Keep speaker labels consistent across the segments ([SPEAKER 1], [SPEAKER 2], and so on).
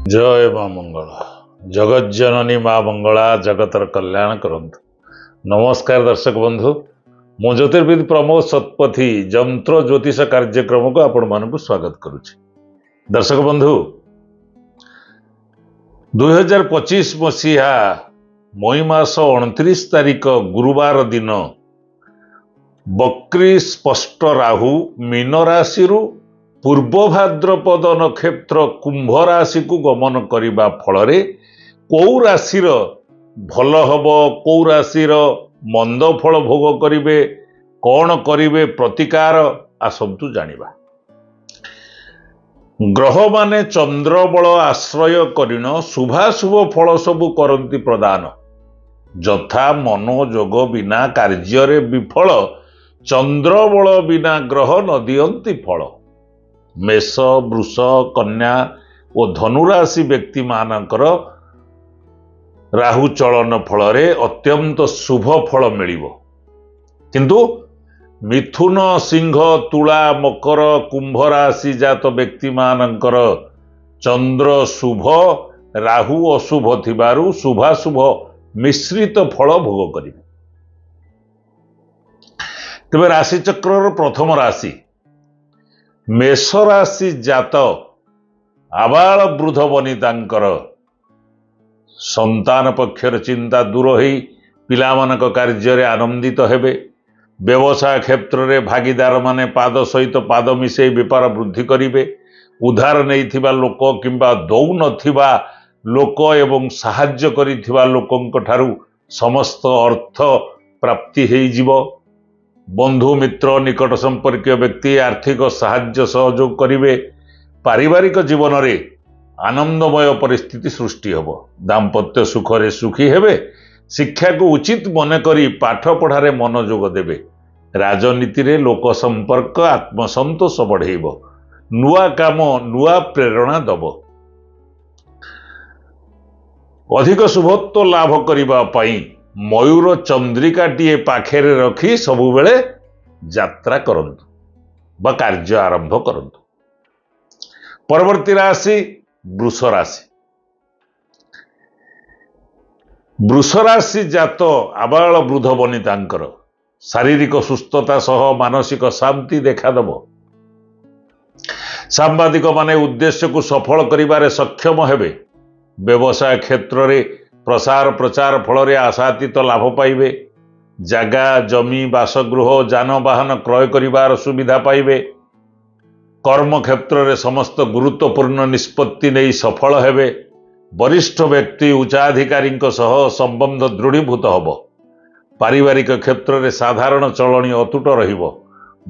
[SPEAKER 1] जय माँ मंगला जगज्जननी माँ मंगला जगतर कल्याण करंतु। नमस्कार दर्शक बंधु, मु ज्योतिर्विद प्रमोद शतपथी जंत्र ज्योतिष कार्यक्रम को आपण मानक स्वागत करुछि। दर्शक बंधु, 2025 मसीहा मई मास 29 तारिख गुरुवार दिन बक्री स्पष्ट राहु मीन राशि पूर्व भाद्रपद नक्षत्र कुंभ राशि को गमन करने फल कौ राशिर भल हम कौ राशिर मंद फल भोग करिवे कौन करिवे प्रतिकार आसंतु जानिबा। ग्रह माने चंद्र बल आश्रय करिन शुभाशुभ फल सबु करंती प्रदान। जथा मनोजोग बिना कार्य विफल चंद्र बल बिना ग्रह न दियंती फल। मेष वृष कन्या और धनुराशि व्यक्ति मानकर राहु चलन फल अत्यंत शुभ फल मिलिबो, किंतु मिथुन सिंह तुला मकर कुंभ राशि जात व्यक्ति मानकर चंद्र शुभ राहु अशुभ थिबारु शुभाशुभ मिश्रित फल भोग करिवे। तेबे राशि चक्रर प्रथम राशि मेष राशि जात आबाल वृद्ध वनितांकर संतान पक्षर चिंता दूर हो पिलामानक कार्य आनंदित हेबे। व्यवसाय क्षेत्र में भागीदार माने पाद सहित पाद मिसई बेपार वृद्धि करिवे। उधार नैथिबा लोक किंबा दौ नथिबा लोक एवं साहाय्य करिथिबा लोकंक ठारू समस्त अर्थ प्राप्ति हेई जिवो। बंधु मित्र निकट संपर्कीय व्यक्ति आर्थिक साहाय्य सहयोग करिवे। पारिवारिक जीवन रे आनंदमय परिस्थिति सृष्टि होबो। दाम्पत्य सुखरे सुखी हेबे। शिक्षा को उचित मन करी पाठ पढ़ारे मनोयोग देबे। राजनीति रे लोक संपर्क आत्मसंतोष बढ़ेइबो। नुआ काम नुआ प्रेरणा दबो। अधिक शुभत्व लाभ करिबा पई मयूर चंद्रिकाटीए पाखेरे रखी सबु बेले यात्रा करंतु बा कार्य आरंभ करंतु। परवर्ती राशि वृष राशि। वृष राशि जात आबाल वृद्ध वनितांकर शारीरिक सुस्थता सह मानसिक शांति देखादेव। सांबादिक माने उद्देश्य को सफल करिबारे सक्षम हेबे। व्यवसाय क्षेत्र रे प्रसार प्रचार फल आशातीत लाभ पाइबे। जागा जमी बासगृह जानवाहन क्रय करिबार सुविधा पाइबे। कर्म क्षेत्र रे समस्त गुरुत्वपूर्ण निष्पत्ति नहीं सफल हेबे। वरिष्ठ व्यक्ति उच्चाधिकारी सह संबंध दृढ़ीभूत होबो। पारिवारिक क्षेत्र रे साधारण चलणी अतुट रहिबो।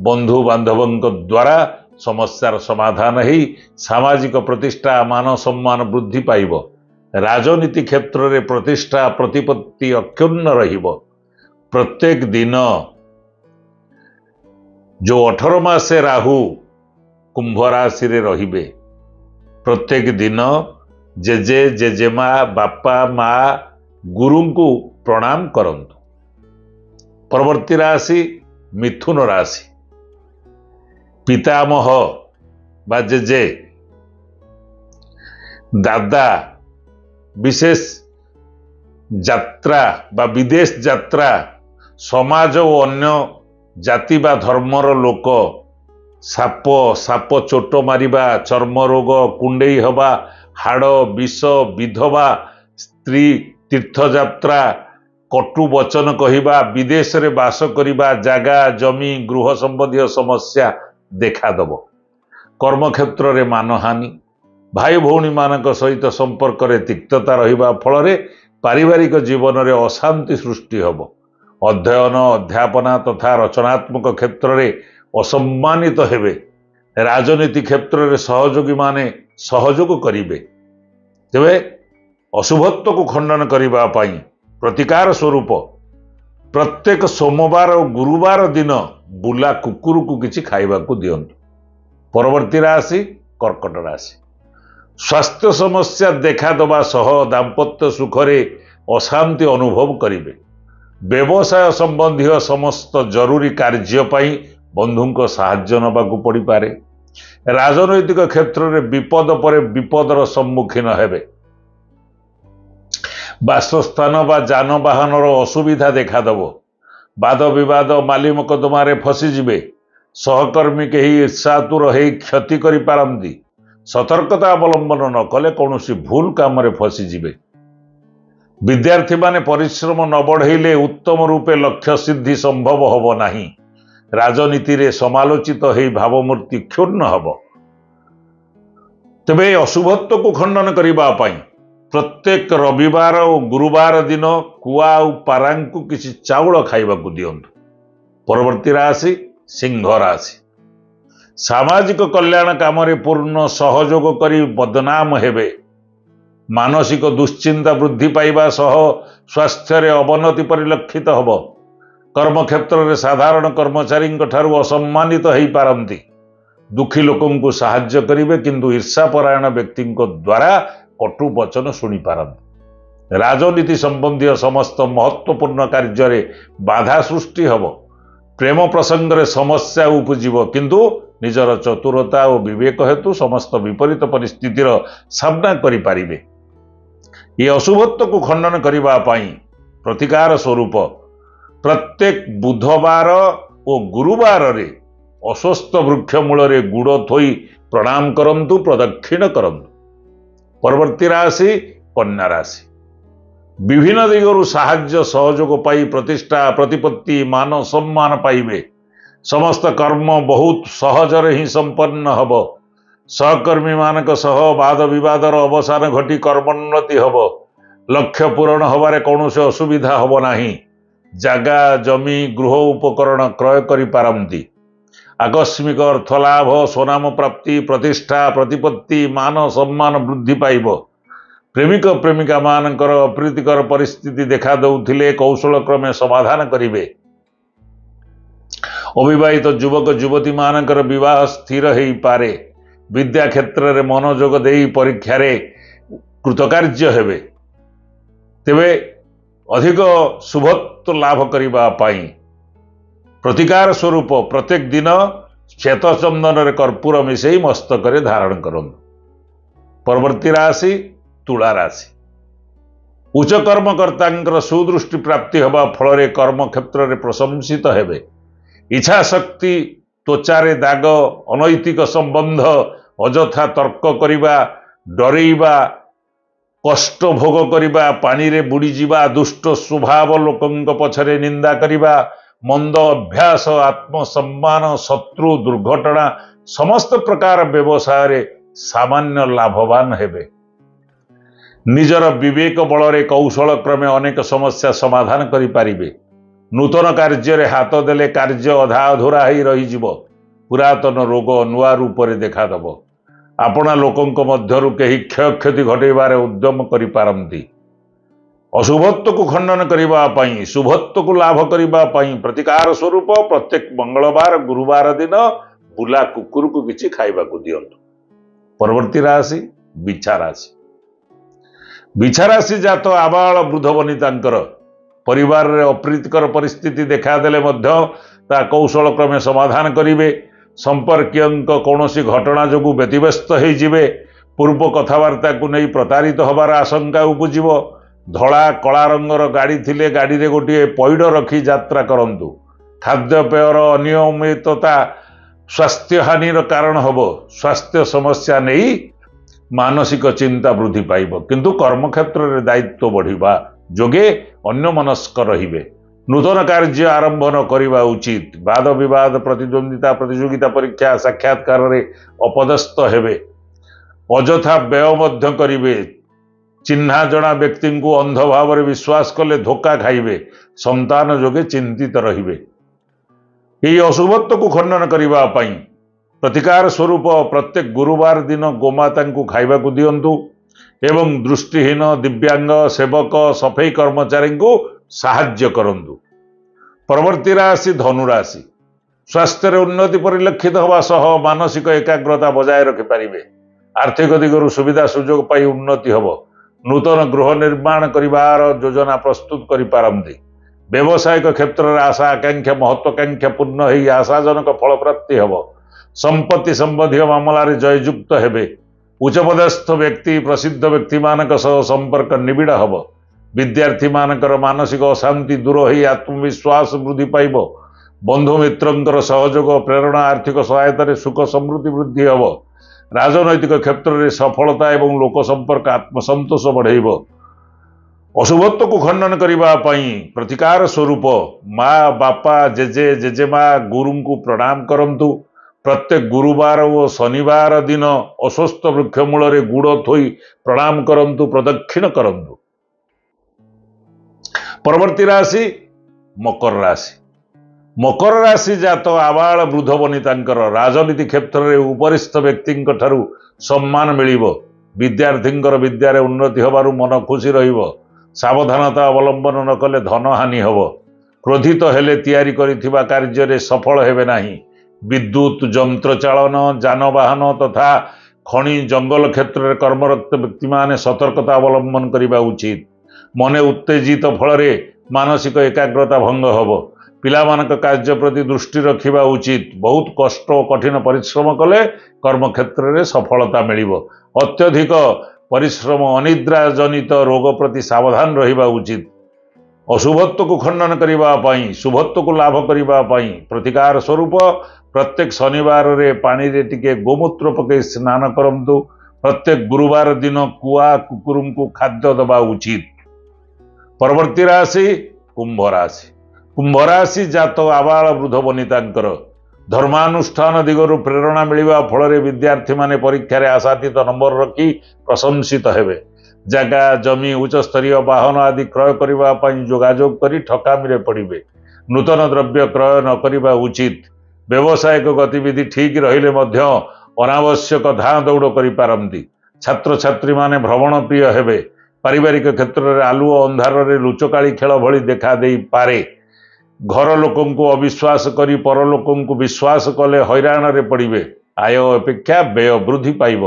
[SPEAKER 1] बंधु बांधवंक द्वारा समस्यार समाधान ही सामाजिक प्रतिष्ठा मान सम्मान वृद्धि पाइबो। राजनीति क्षेत्र रे प्रतिष्ठा प्रतिपत्ति अक्षुण्ण रहिबो। प्रत्येक दिन जो 18 मासे राहु कुंभ राशि रे रहिबे, प्रत्येक दिन जेजे जेजेमा बापा माँ गुरु को प्रणाम करंतु। परवर्ती राशि मिथुन राशि। पितामह बा जेजे दादा विशेष यात्रा बा विदेश यात्रा समाज और अन्य जाति बा धर्मर लोक साप साप चोट मारिबा चर्म रोग कुंडेई हवा हाड़ विष विधवा स्त्री तीर्थयात्रा कटु वचन कहिबा विदेश रे बास करिबा जागा जमी गृह संबंधी समस्या देखादब। कर्म क्षेत्र रे मानहानि भाई भौणी मानक सहित संपर्क रे तिक्तता रहिबा फल पारिवारिक जीवन रे अशांति सृष्टि होबो। अध्ययन अध्यापना तथा रचनात्मक क्षेत्र रे असम्मानित हेबे। राजनीति क्षेत्र रे सहयोगी माने सहयोग करिवे। तेबे अशुभत्व को खंडन करिबा पई प्रतिकार स्वरूप प्रत्येक सोमवार और गुरुवार दिन बुला कुकुर को किछि खाइबा को दियंतु। परवर्ती राशि कर्कट राशि। स्वास्थ्य समस्या देखा दबा सह दाम्पत्य सुखरे अशांति अनुभव करिवे। व्यवसाय संबंधी समस्त जरूरी कार्य पई बंधुंक साहाय्य नबाकू पड़ी पारे। राजनैतिक क्षेत्र में विपद पर विपदर सम्मुखीन हेबे। बासस्थान बा जानवाहन असुविधा देखादेव। वाद विवाद माली मकदमार फसीजे। सहकर्मी कहीं ईर्षातुर हो क्षति करपारती। सतर्कता अवलंबन न कले कौन भूल काम फसीजे। विद्यार्थी माने परिश्रम न बढ़ेले उत्तम रूपे लक्ष्य सिद्धि संभव हब नहीं। राजनीति रे समालोचित हो भावमूर्ति क्षुण्ण हब। तेबे अशुभत्व को खंडन करने प्रत्येक रविवार और गुरुवार दिन कुआ और पारांकु किसी चाउल खाइबा को दियंतु। परवर्ती राशि सिंह राशि। सामाजिक कल्याण काम पूर्ण सहयोग करी बदनाम हेबे। मानसिक दुश्चिंता वृद्धि पाइबा सह स्वास्थ्य रे अवनति परिलक्षित हब। कर्मक्षेत्र में साधारण कर्मचारी असम्मानित हो पारती। दुखी लोकों को साहाय्य करिवे किंतु ईर्षापरायण व्यक्ति द्वारा कटु वचन शुणी पारती। राजनीति संबंधी समस्त महत्वपूर्ण कार्य बाधा सृष्टि हब। प्रेम प्रसंग रे समस्या उपजीव किंतु निजर चतुरता और विवेक हेतु समस्त विपरीत परिस्थितिर सामना करि पारिबे। ये अशुभत्व को खंडन करने प्रतिकार स्वरूप प्रत्येक बुधवार और गुरुवार रे अस्वस्थ वृक्ष मूल गुड़ थोई प्रणाम करंतु, प्रदक्षिण करंतु। परवर्ती राशि कन्या राशि। विभिन्न दिगरु साहाय्य सहयोग पाई प्रतिष्ठा प्रतिपत्ति मान सम्मान पाइबे। समस्त कर्म बहुत सहजरे ही संपन्न हब। सहकर्मी मानक सह वाद विवादर अवसान घटी कर्मोन्नति हब। लक्ष्य पूरण हबारे कौनसी असुविधा हब नाही। जागा जमी गृह उपकरण क्रय करि पारंती। आकस्मिक अर्थलाभ सुनाम प्राप्ति प्रतिष्ठा प्रतिपत्ति मान सम्मान वृद्धि पाइब। प्रेमिक प्रेमिका मानकर अप्रीतिकर परिस्थिति देखा दौथिले कौशल क्रमे समाधान करिवे। अविवाहित युवक युवती मानकर विवाह स्थिर हो पारे। विद्या क्षेत्र में मनोयोग दे परीक्षा रे कृतकार्य हेबे। तेबे अधिक शुभत्व लाभ करिबा पाई प्रतिकार स्वरूप प्रत्येक दिन श्वेत चंदन रे कर्पूर मिसई मस्तक रे धारण करंतु। परवर्ती राशि तुला राशि। उच्च कर्मकर्ता सुदृष्टि प्राप्ति हवा फल कर्म क्षेत्र में प्रशंसित हेबे। इच्छा शक्ति त्वचारे दाग अनैतिक संबंध अजथा तर्क करिबा डरेइबा कष्ट भोग करिबा पानी रे बुड़ी जिबा दुष्ट स्वभाव लोकंक पछरे निंदा करिबा मंद अभ्यास आत्मसम्मान शत्रु दुर्घटना समस्त प्रकार व्यवसाय रे सामान्य लाभवान हेबे। निजर विवेक बल कौशल क्रमे अनेक समस्या समाधान करि पारिबे। नूतन कार्य हाथ देले कार्य अधा अधूरा ही रही। पुरातन रोग नुआ रूप से देखादेव। आपना लोकों मध्यरु कहीं क्षयक्षति घटेबार उद्यम करि पारंती। अशुभत्व को खंडन करने शुभत्व को लाभ करने प्रतिकार स्वरूप प्रत्येक मंगलवार गुरुवार दिन बुला कुकुर को किसी खाइबा को दियंतु। परवर्ती राशि बिछा राशि। बिछा राशि जात आबाल वृद्ध वनितांकर परिवार रे अप्रीतिकर परिस्थिति देखादेले कौशल क्रमे समाधान करिवे। संपर्कीयंक कौनसी घटना जोगु व्यतिव्यस्त हो जिवे। पूर्व कथबार्ता को नहीं प्रतारित हबार आशंका उपजीव। धड़ा कला रंगर गाड़ी थिले गाड़ी रे गोटे पैड रखी यात्रा करंतु। खाद्यपेयर अनियमितता स्वास्थ्य हानिर कारण हब। स्वास्थ्य समस्या नहीं मानसिक चिंता वृद्धि पाइब किंतु कर्मक्षेत्र में दायित्व बढ़िबा जोगे अन्यमनस्क रहिबे। नूतन कार्य आरंभ न करिबा उचित। वाद विवाद प्रतिद्वंदिता प्रतियोगिता परीक्षा साक्षात्कार रे अपदस्थ हेबे। अजथा व्यय मध्य करिवे। चिन्हा जणा व्यक्ति को अंध भाव में विश्वास कले धोखा खाइबे। संतान जोगे चिंतित रहिबे। यही अशुभत्व को खंडन करिबा पई प्रतिकार स्वरूप प्रत्येक गुरुवार दिन गोमाता को खाइबा को दियंतु एवं दृष्टिहीन दिव्यांग सेवक सफाई कर्मचारी को साहाय्य करंतु। परवर्ती राशि धनुराशि। स्वास्थ्य रे उन्नति परिलक्षित हवा सह मानसिक एकाग्रता बजाय रखि पारिबे। आर्थिक दिगरु सुविधा सुजोग पाई उन्नति हब। नूतन गृह निर्माण करिवार योजना प्रस्तुत करि पारंती। व्यावसायिक क्षेत्र में आशा आकांक्षा महत्वाकांक्षा पूर्ण हो आशाजनक फल प्राप्ति हब। संपत्ति संबंधी मामलार जययुक्त हेबे। उच्चपदस्थ व्यक्ति प्रसिद्ध व्यक्ति मानक सह संपर्क निबिड़ हब। विद्यार्थी मानकर मानसिक अशांति दूर हो आत्मविश्वास वृद्धि पाइब। बंधु मित्रंकर सहयोग प्रेरणा आर्थिक सहायतार सुख समृद्धि वृद्धि हब। राजनैतिक क्षेत्र में सफलता एवं लोक संपर्क आत्मसंतोष बढ़ेब। अशुभत्व को खंडन करने प्रतिकार स्वरूप माँ बापा जेजे जेजेमा गुरु को प्रणाम करंतु। प्रत्येक गुरुवार और शनिवार दिन अस्वस्थ वृक्ष मूल गुड़ थोई प्रणाम करंतु, प्रदक्षिण करंतु। परवर्ती राशि मकर राशि। मकर राशि जात आबाल वृद्ध वनितांकर राजनीति क्षेत्र में उपरिस्थ व्यक्ति सम्मान मिलिब। विद्यार्थींकर विद्यारे उन्नति होबारु मन खुशी रहिब। सावधानता अवलंबन न कले धन हानि हब। क्रोधित हेले तैयारी करिथिबा कार्य सफल हेबे नाही। विद्युत जंत्र चालन जानवाहन तथा खनि जंगल क्षेत्र में कर्मरत व्यक्ति माने सतर्कता अवलंबन करने उचित। मने उत्तेजित फल मानसिक एकाग्रता भंग हब। पिलामानक कार्य प्रति दृष्टि रखिबा उचित। बहुत कष्ट और कठिन परिश्रम कले कर्म क्षेत्र में सफलता मिलिब। अत्यधिक परिश्रम अनिद्रा जनित रोग प्रति सावधान रहिबा उचित। अशुभत्व को खंडन करने शुभत्व को लाभ करने प्रतिकार स्वरूप प्रत्येक शनिवार रे पानी रे टिके गोमूत्र पके स्नान करंतु। प्रत्येक गुरुवार दिन कुआ कुकुरुम को खाद्य दबा उचित। परवर्ती राशि कुंभ राशि। कुंभ राशि जात आबाल वृद्ध वनितांकर धर्मानुष्ठान दिगरु प्रेरणा मिलिबा फल विद्यार्थी माने परीक्षा आशातीत नंबर रखी प्रशंसित हेबे। जगह जमी उच्च स्तरीय वाहन आदि क्रय करने जोगाजोग करी ठकामी रे पड़िबे। नूतन द्रव्य क्रय न करबा उचित। व्यवसायिक गतिविधि ठीक रहिले मध्य अनावश्यक धाँ दौड़ करिपारंती। छात्र छात्री माने भ्रमण प्रिय हेबे। पारिवारिक क्षेत्र में आलुओ अंधार रे लुचकाली खेल भली देखा दे पारे। घर लोकं को अविश्वास करी पर लोकं को विश्वास कले हैरान रे पड़िबे। आय अपेक्षा व्यय वृद्धि पाइब।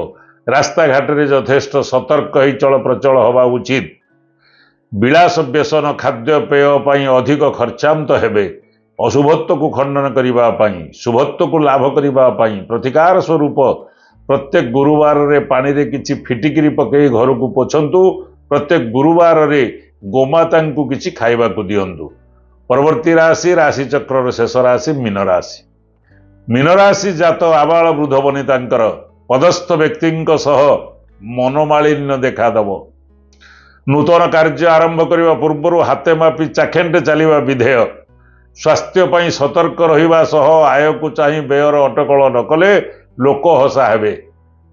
[SPEAKER 1] रास्ता घाट रे यथेष्ट सतर्क ही चल प्रचल हवा उचित। विलास व्यसन खाद्य पेय पाई अधिक खर्चांत हेबे। अशुभत्व को खंडन करने शुभत्व को लाभ करने प्रतिकार स्वरूप प्रत्येक गुरुवार रे पानी रे किछि फिटिकिरी पकई घर को पोछंतु। प्रत्येक गुरुवार रे गोमाता को किछि खाइबा को दियंतु। परवर्ती राशि राशि चक्र शेष राशि मीन राशि। मीन राशि जात आबाल वृद्ध वनितांकर पदस्थ व्यक्ति सह मनोमालिन्य देखादब। नूतन कार्य आरंभ करने पूर्व हाथे मापी चाखेंटे चलवा विधेय। स्वास्थ्य पाई सतर्क रहिबा सह आय को चाही व्ययर अटकल न कले लोक हसा हेबे।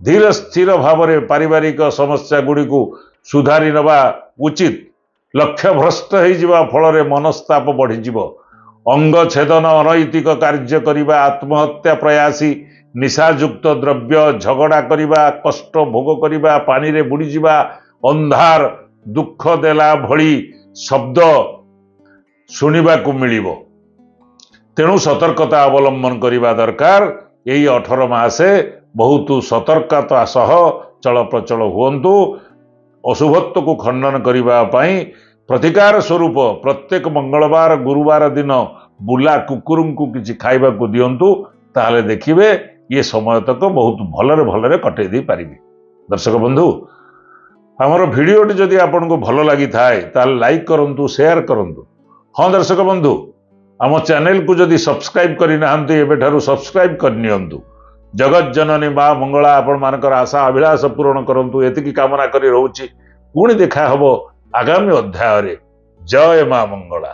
[SPEAKER 1] धीर स्थिर भाव में पारिवारिक समस्या गुड़ी को सुधारी नवा उचित। लक्ष्य भ्रष्ट हो फल मनस्ताप बढ़ीज। अंग छेदन अनैतिक कार्य करने आत्महत्या प्रयासी निशायुक्त द्रव्य झगड़ा करने कष्ट भोग करने पानी रे बुड़ी जावा अंधार दुख देला भली शब्द शुणा को मिलिबो। तेणु सतर्कता अवलंबन करने दरकार। यही 18 मासे बहुत सतर्कता सह चल प्रचल हुंतु। अशुभत्व को खंडन करने प्रतिकार स्वरूप प्रत्येक मंगलवार गुरुवार दिन बुला कुकुर को किसी खाइबा को दियंतु। ताहले देखिबे ये समय तक बहुत भलरे भलरे कटे दे पारिबे। दर्शक बंधु हमर भिडियोटी जदि आपन को भल लगी थाए ताहले लाइक करंतु शेयर करंतु। हाँ दर्शक बंधु आम चैनल को जदि सब्सक्राइब करना एबेठारु सब्सक्राइब करनियंतु। जगत जननी माँ मंगला आपण मानकर आशा अभिलाष पूरण करंतु एतिकी कामना करी रहउची। पुणी देखा हबो आगामी अध्याय रे। जय माँ मंगला।